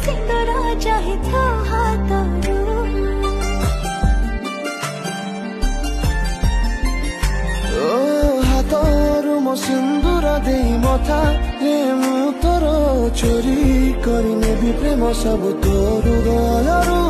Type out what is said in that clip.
सिंदूर चाहे तो हाथरू हाथरू मो सिंदूर दे मथा मु तोर चोरी करने भी प्रेम सब तोर हृदयरू